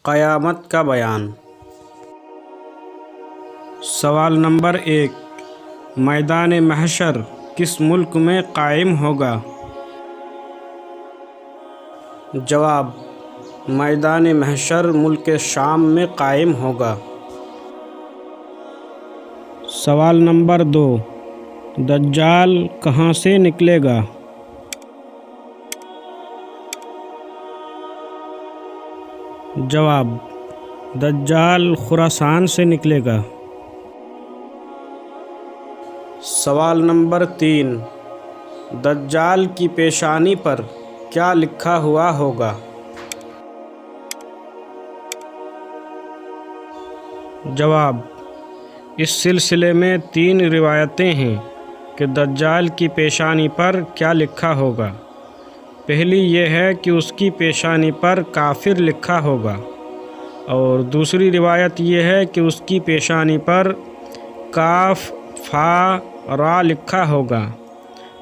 قیامت کا بیان۔ سوال نمبر 1، میدان محشر کس ملک میں قائم ہوگا؟ جواب، میدان محشر ملک شام میں قائم ہوگا۔ سوال نمبر 2، دجال کہاں سے نکلے گا؟ جواب، دجال خراسان سے نکلے گا۔ سوال نمبر 3، دجال کی پیشانی پر کیا لکھا ہوا ہوگا؟ جواب، اس سلسلے میں 3 روایتیں ہیں کہ دجال کی پیشانی پر کیا لکھا ہوگا۔ پہلی یہ ہے کہ اس کی پیشانی پر کافر لکھا ہوگا، اور دوسری روایت یہ ہے کہ اس کی پیشانی پر کاف فا را لکھا ہوگا،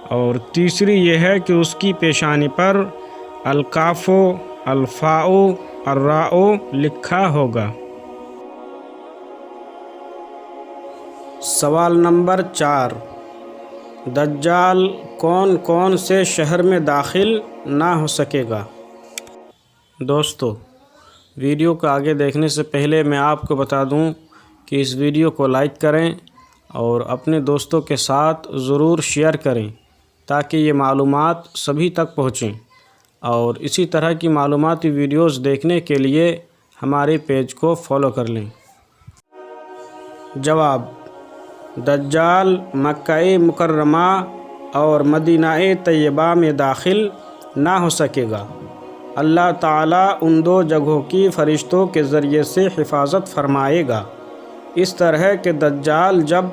اور تیسری یہ ہے کہ اس کی پیشانی پر الکاف الفاء الراء لکھا ہوگا۔ سوال نمبر 4، دجال کون کون سے شہر میں داخل نہ ہو سکے گا؟ دوستو، ویڈیو کو آگے دیکھنے سے پہلے میں آپ کو بتا دوں کہ اس ویڈیو کو لائک کریں اور اپنے دوستوں کے ساتھ ضرور شیئر کریں تاکہ یہ معلومات سبھی تک پہنچیں، اور اسی طرح کی معلوماتی ویڈیوز دیکھنے کے لیے ہمارے پیج کو فالو کر لیں۔ جواب، دجال مکہ مکرمہ اور مدینہ طیبہ میں داخل نہ ہو سکے گا۔ اللہ تعالیٰ ان 2 جگہوں کی فرشتوں کے ذریعے سے حفاظت فرمائے گا، اس طرح کہ دجال جب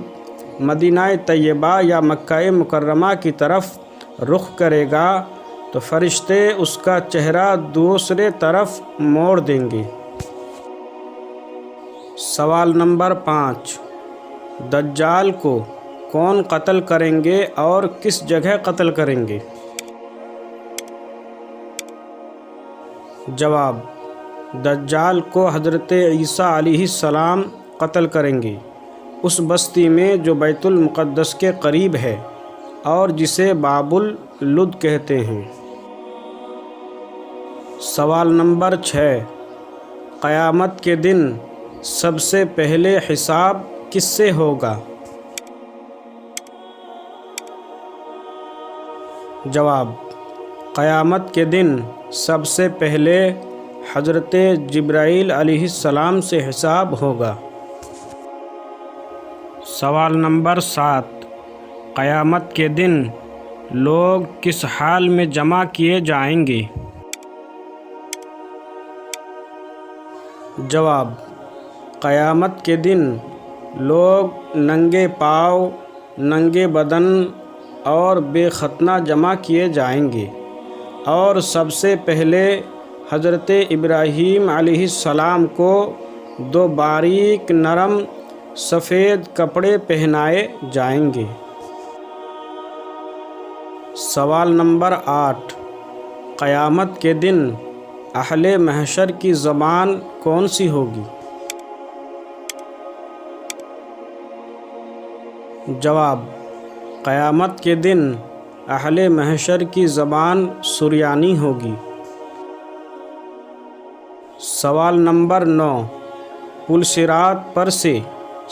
مدینہ طیبہ یا مکہ مکرمہ کی طرف رخ کرے گا تو فرشتے اس کا چہرہ دوسرے طرف موڑ دیں گے۔ سوال نمبر 5، دجال کو کون قتل کریں گے اور کس جگہ قتل کریں گے؟ جواب، دجال کو حضرت عیسیٰ علیہ السلام قتل کریں گے، اس بستی میں جو بیت المقدس کے قریب ہے اور جسے باب اللد کہتے ہیں۔ سوال نمبر 6، قیامت کے دن سب سے پہلے حساب کس سے ہوگا؟ جواب، قیامت کے دن سب سے پہلے حضرت جبرائیل علیہ السلام سے حساب ہوگا۔ سوال نمبر 7، قیامت کے دن لوگ کس حال میں جمع کیے جائیں گے؟ جواب، قیامت کے دن لوگ ننگے پاؤں، ننگے بدن اور بے ختنہ جمع کیے جائیں گے، اور سب سے پہلے حضرت ابراہیم علیہ السلام کو 2 باریک نرم سفید کپڑے پہنائے جائیں گے۔ سوال نمبر 8، قیامت کے دن اہل محشر کی زبان کون سی ہوگی؟ جواب، قیامت کے دن اہل محشر کی زبان سریانی ہوگی۔ سوال نمبر 9، پل صراط پر سے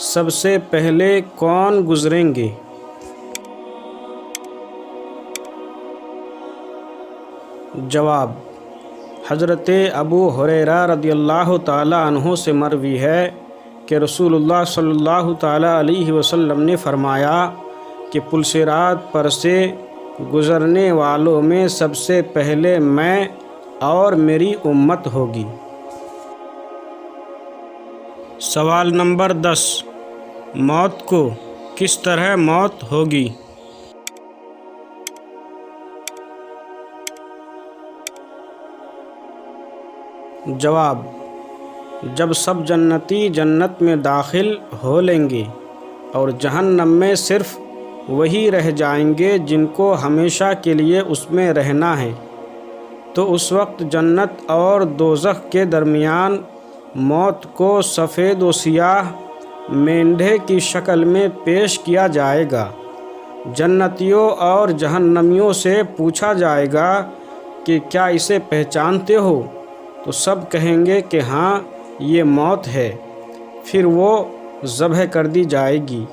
سب سے پہلے کون گزریں گے؟ جواب، حضرت ابو ہریرہ رضی اللہ تعالی عنہ سے مروی ہے کہ رسول اللہ صلی اللہ تعالی علیہ وسلم نے فرمایا کہ پل صراط پر سے گزرنے والوں میں سب سے پہلے میں اور میری امت ہوگی۔ سوال نمبر 10، موت کو کس طرح موت ہوگی؟ جواب، جب سب جنتی جنت میں داخل ہو لیں گے اور جہنم میں صرف وہی رہ جائیں گے جن کو ہمیشہ کے لیے اس میں رہنا ہے، تو اس وقت جنت اور دوزخ کے درمیان موت کو سفید و سیاہ مینڈھے کی شکل میں پیش کیا جائے گا۔ جنتیوں اور جہنمیوں سے پوچھا جائے گا کہ کیا اسے پہچانتے ہو؟ تو سب کہیں گے کہ ہاں، یہ موت ہے۔ پھر وہ ذبح کر دی جائے گی۔